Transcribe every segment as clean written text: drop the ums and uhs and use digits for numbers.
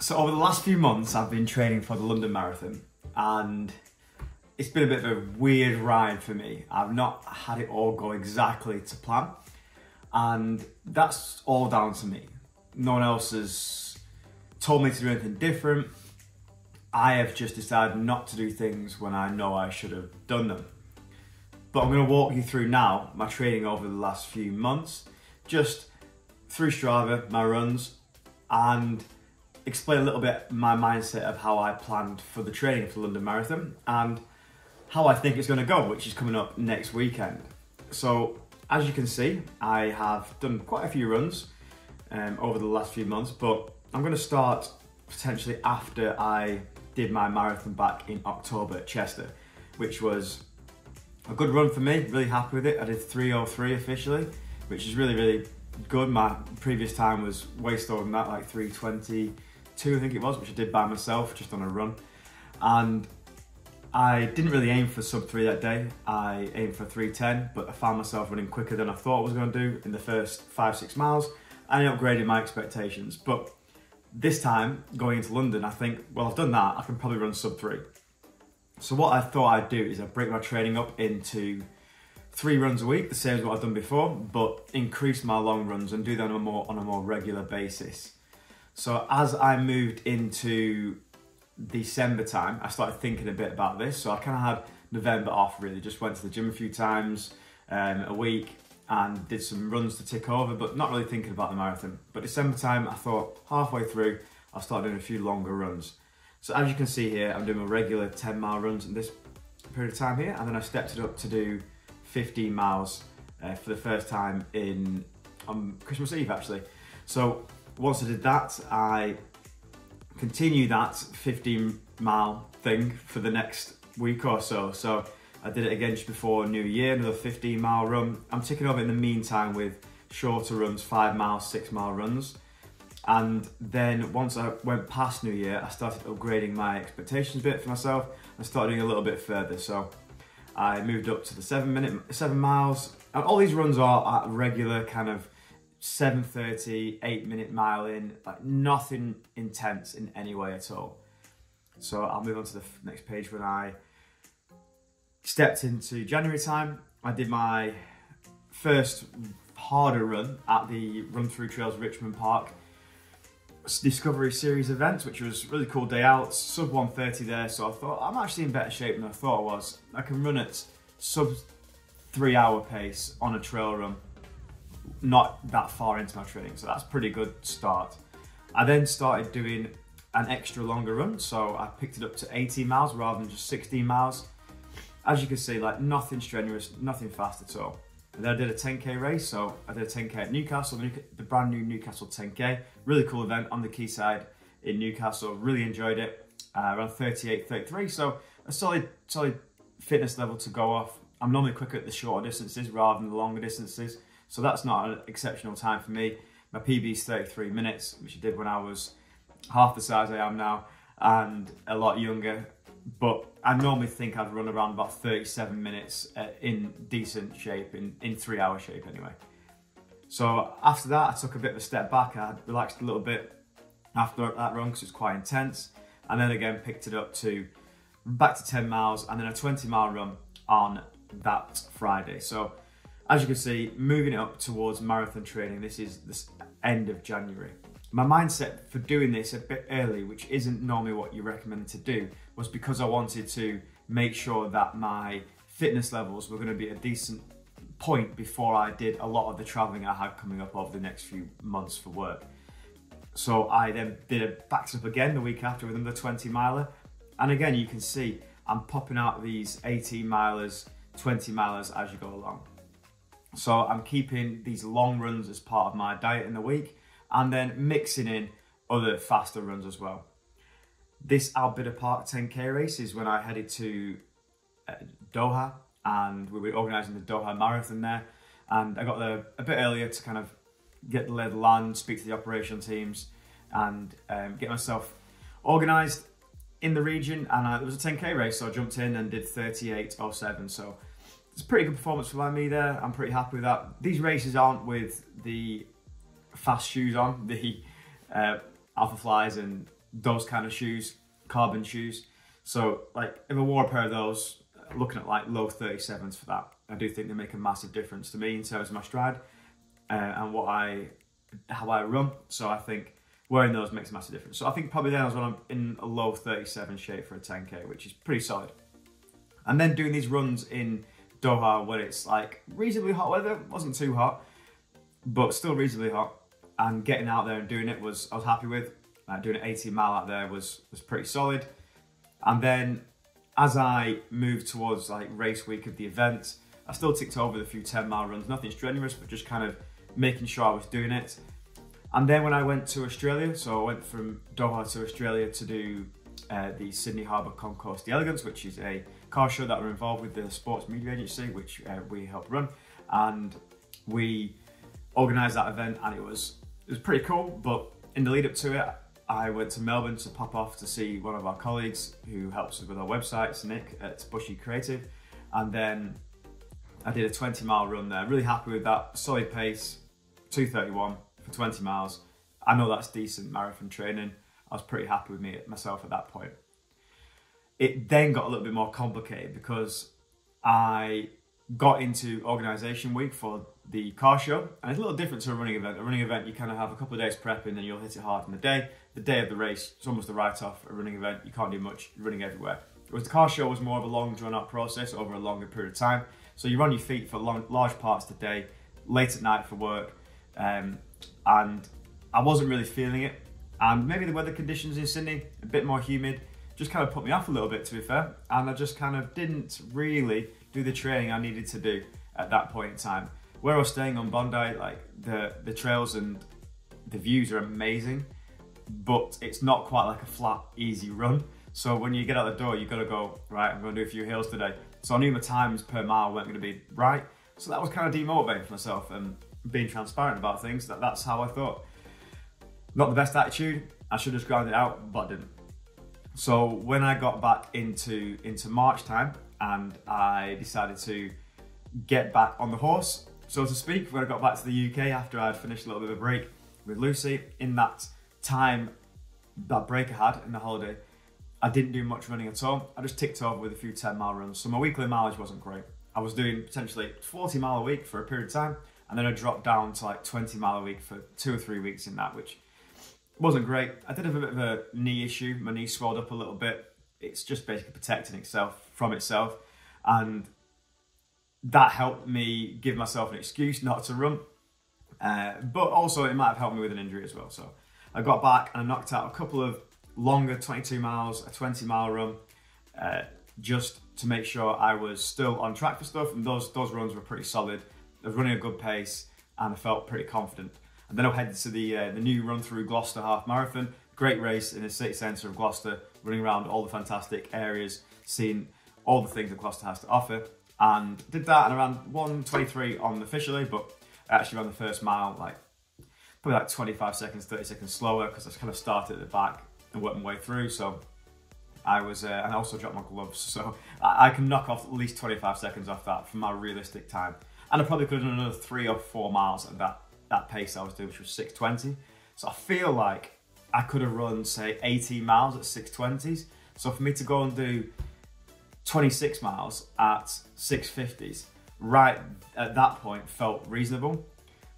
So over the last few months, I've been training for the London Marathon, and it's been a bit of a weird ride for me. I've not had it all go exactly to plan, and that's all down to me. No one else has told me to do anything different. I have just decided not to do things when I know I should have done them. But I'm going to walk you through now my training over the last few months, just through Strava, my runs, and explain a little bit my mindset of how I planned for the training for the London Marathon and how I think it's going to go, which is coming up next weekend. So as you can see, I have done quite a few runs over the last few months, but I'm going to start potentially after I did my marathon back in October at Chester, which was a good run for me, really happy with it. I did 3:03 officially, which is really good. My previous time was way slower than that, like 3:22 I think it was, which I did by myself, just on a run. And I didn't really aim for sub 3 that day. I aimed for 3:10, but I found myself running quicker than I thought I was going to do in the first 5-6 miles. I upgraded my expectations, but this time going into London, I think, well, I've done that, I can probably run sub 3. So what I thought I'd do is I'd break my training up into 3 runs a week, the same as what I've done before, but increase my long runs and do them on a more regular basis. So as I moved into December time, I started thinking a bit about this. So I kind of had November off really, just went to the gym a few times a week and did some runs to tick over, but not really thinking about the marathon. But December time, I thought halfway through, I'll start doing a few longer runs. So as you can see here, I'm doing my regular 10-mile runs in this period of time here, and then I stepped it up to do 15 miles for the first time on Christmas Eve actually. So once I did that, I continued that 15-mile thing for the next week or so. So I did it again just before New Year, another 15-mile run. I'm ticking over in the meantime with shorter runs, 5-mile, 6-mile runs. And then once I went past New Year, I started upgrading my expectations a bit for myself and started doing a little bit further. So I moved up to the 7 miles. And all these runs are at regular kind of 7:30, 8-minute mile in, like nothing intense in any way at all. So I'll move on to the next page. When I stepped into January time, I did my first harder run at the Run Through Trails Richmond Park Discovery Series event, which was a really cool day out, sub 1:30 there. So I thought, I'm actually in better shape than I thought I was. I can run at sub 3-hour pace on a trail run, not that far into my training, so that's a pretty good start. I then started doing an extra longer run, so I picked it up to 18 miles rather than just 16 miles. As you can see, like nothing strenuous, nothing fast at all. And then I did a 10k race, so I did a 10k at Newcastle, the brand new Newcastle 10k. Really cool event on the quayside in Newcastle, really enjoyed it. Around 38, 33, so a solid fitness level to go off. I'm normally quicker at the shorter distances rather than the longer distances, so that's not an exceptional time for me. My PB is 33 minutes, which I did when I was half the size I am now and a lot younger. But I normally think I'd run around about 37 minutes in decent shape, in 3-hour shape anyway. So after that, I took a bit of a step back. I relaxed a little bit after that run because it was quite intense. And then again, picked it up to back to 10 miles and then a 20-mile run on that Friday. So as you can see, moving it up towards marathon training, this is the end of January. My mindset for doing this a bit early, which isn't normally what you recommend to do, was because I wanted to make sure that my fitness levels were going to be at a decent point before I did a lot of the traveling I had coming up over the next few months for work. So I then backed up again the week after with another 20-miler. And again, you can see I'm popping out these 18-milers, 20-milers as you go along. So I'm keeping these long runs as part of my diet in the week and then mixing in other faster runs as well. This Albida Park 10k race is when I headed to Doha, and we were organising the Doha Marathon there, and I got there a bit earlier to kind of get the lay of the land, speak to the operation teams and get myself organised in the region. And it was a 10k race, so I jumped in and did 38:07, so it's a pretty good performance for me there. I'm pretty happy with that. These races aren't with the fast shoes on, the Alpha Flies and those kind of shoes, carbon shoes. So like if I wore a pair of those, looking at like low 37s for that, I do think they make a massive difference to me in terms of my stride and how I run. So I think wearing those makes a massive difference. So I think probably then I was when I'm in a low 37 shape for a 10K, which is pretty solid. And then doing these runs in Doha where it's like reasonably hot weather, it wasn't too hot, but still reasonably hot. And getting out there and doing it I was happy with. Doing an 18 mile out there was pretty solid. And then as I moved towards like race week of the event, I still ticked over the few 10-mile runs, nothing strenuous, but just kind of making sure I was doing it. And then when I went to Australia, so I went from Doha to Australia to do the Sydney Harbour Concourse d'Elegance, which is a car show that we're involved with the sports media agency, which we help run. And we organised that event and it was pretty cool. But in the lead up to it, I went to Melbourne to pop off to see one of our colleagues who helps us with our websites, Nick at Bushy Creative. And then I did a 20-mile run there. Really happy with that. Solid pace, 2:31 for 20 miles. I know that's decent marathon training. I was pretty happy with myself at that point. It then got a little bit more complicated because I got into organisation week for the car show, and it's a little different to a running event. A running event, you kind of have a couple of days prepping and you'll hit it hard on the day. The day of the race, it's almost a write-off. A running event, you can't do much, you're running everywhere. Whereas the car show was more of a long drawn-out process over a longer period of time. So you're on your feet for large parts of the day, late at night for work, and I wasn't really feeling it. And maybe the weather conditions in Sydney, a bit more humid, just kind of put me off a little bit, to be fair. And I just kind of didn't really do the training I needed to do at that point in time. Where I was staying on Bondi, like the trails and the views are amazing, but it's not quite like a flat, easy run. So when you get out the door, you've got to go, right, I'm going to do a few hills today. So I knew my times per mile weren't going to be right. So that was kind of demotivating for myself, and being transparent about things, that's how I thought. Not the best attitude, I should have just ground it out, but I didn't. So when I got back into March time and I decided to get back on the horse, so to speak, when I got back to the UK after I'd finished a little bit of a break with Lucy, in that time, that break I had in the holiday, I didn't do much running at all. I just ticked over with a few 10-mile runs. So my weekly mileage wasn't great. I was doing potentially 40 mile a week for a period of time, and then I dropped down to like 20 mile a week for 2 or 3 weeks in that, which wasn't great. I did have a bit of a knee issue. My knee swelled up a little bit. It's just basically protecting itself from itself. And that helped me give myself an excuse not to run. But also it might have helped me with an injury as well. So I got back and I knocked out a couple of longer 22 miles, a 20-mile run, just to make sure I was still on track for stuff. And those runs were pretty solid. I was running a good pace and I felt pretty confident. And then I headed to the new run through Gloucester half marathon. Great race in the city centre of Gloucester, running around all the fantastic areas, seeing all the things that Gloucester has to offer. And did that, and around 1:23 on officially, but I actually ran the first mile probably like 25 seconds, 30 seconds slower, because I kind of started at the back and worked my way through. So I was, and I also dropped my gloves, so I can knock off at least 25 seconds off that from my realistic time. And I probably could have done another 3 or 4 miles at that pace I was doing, which was 6:20. So I feel like I could have run, say, 18 miles at 6:20s. So for me to go and do 26 miles at 6:50s, right at that point felt reasonable.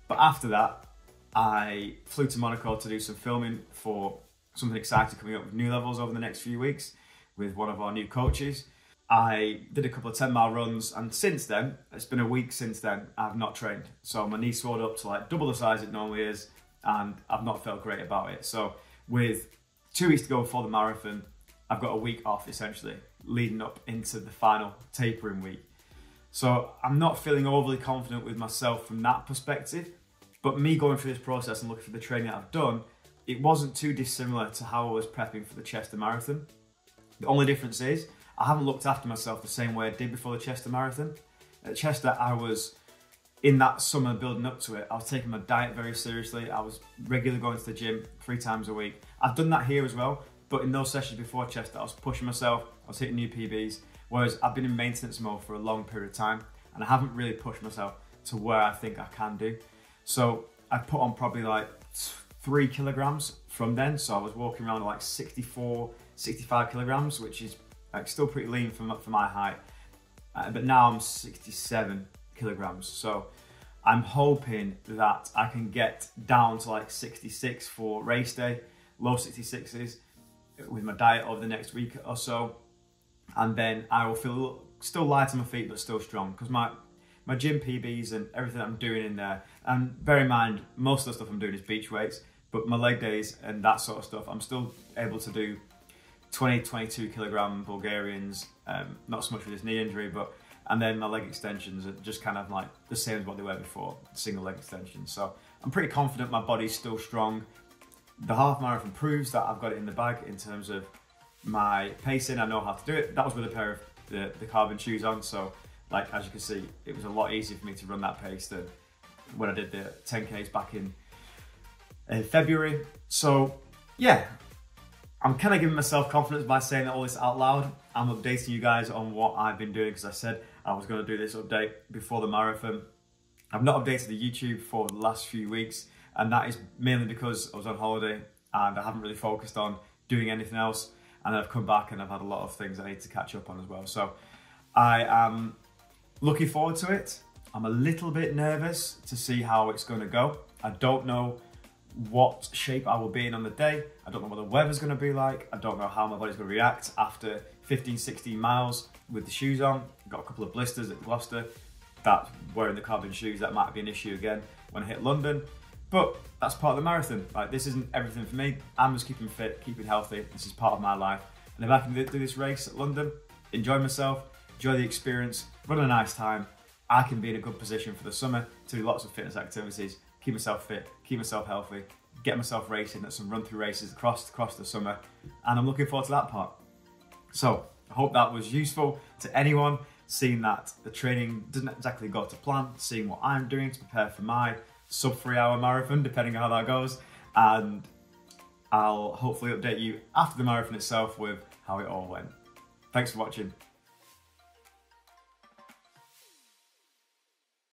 But after that, I flew to Monaco to do some filming for something exciting coming up with New Levels over the next few weeks with one of our new coaches. I did a couple of 10-mile runs, and since then, it's been a week since then, I've not trained. So my knee swelled up to like double the size it normally is, and I've not felt great about it. So with 2 weeks to go before the marathon, I've got a week off essentially, leading up into the final tapering week. So I'm not feeling overly confident with myself from that perspective, but me going through this process and looking for the training that I've done, it wasn't too dissimilar to how I was prepping for the Chester Marathon. The only difference is, I haven't looked after myself the same way I did before the Chester Marathon. At Chester, I was, in that summer building up to it, I was taking my diet very seriously. I was regularly going to the gym 3 times a week. I've done that here as well, but in those sessions before Chester, I was pushing myself, I was hitting new PBs, whereas I've been in maintenance mode for a long period of time, and I haven't really pushed myself to where I think I can do. So I put on probably like 3 kilograms from then. So I was walking around like 64, 65 kilograms, which is like still pretty lean for my height. But now I'm 67 kilograms. So I'm hoping that I can get down to like 66 for race day, low 66s with my diet over the next week or so. And then I will feel still light on my feet, but still strong, because my gym PBs and everything I'm doing in there, and bear in mind, most of the stuff I'm doing is beach weights, but my leg days and that sort of stuff, I'm still able to do 20, 22 kilogram Bulgarians, not so much with this knee injury, and then my leg extensions are just kind of like the same as what they were before, single leg extensions. So I'm pretty confident my body's still strong. The half marathon proves that I've got it in the bag in terms of my pacing. I know how to do it. That was with a pair of the carbon shoes on, so like as you can see, it was a lot easier for me to run that pace than when I did the 10Ks back in February. So yeah, I'm kind of giving myself confidence by saying all this out loud. I'm updating you guys on what I've been doing, because I said I was going to do this update before the marathon. I've not updated the YouTube for the last few weeks, and that is mainly because I was on holiday and I haven't really focused on doing anything else. And I've come back and I've had a lot of things I need to catch up on as well. So I am looking forward to it. I'm a little bit nervous to see how it's going to go. I don't know what shape I will be in on the day. I don't know what the weather's going to be like. I don't know how my body's going to react after 15, 16 miles with the shoes on. I've got a couple of blisters at Gloucester. That wearing the carbon shoes, that might be an issue again when I hit London. But that's part of the marathon. Like, this isn't everything for me. I'm just keeping fit, keeping healthy. This is part of my life. And if I can do this race at London, enjoy myself, enjoy the experience, run a nice time, I can be in a good position for the summer to do lots of fitness activities, keep myself fit, keep myself healthy, get myself racing at some run-through races across the summer. And I'm looking forward to that part. So I hope that was useful to anyone, seeing that the training doesn't exactly go to plan, seeing what I'm doing to prepare for my sub 3 hour marathon, depending on how that goes. And I'll hopefully update you after the marathon itself with how it all went. Thanks for watching.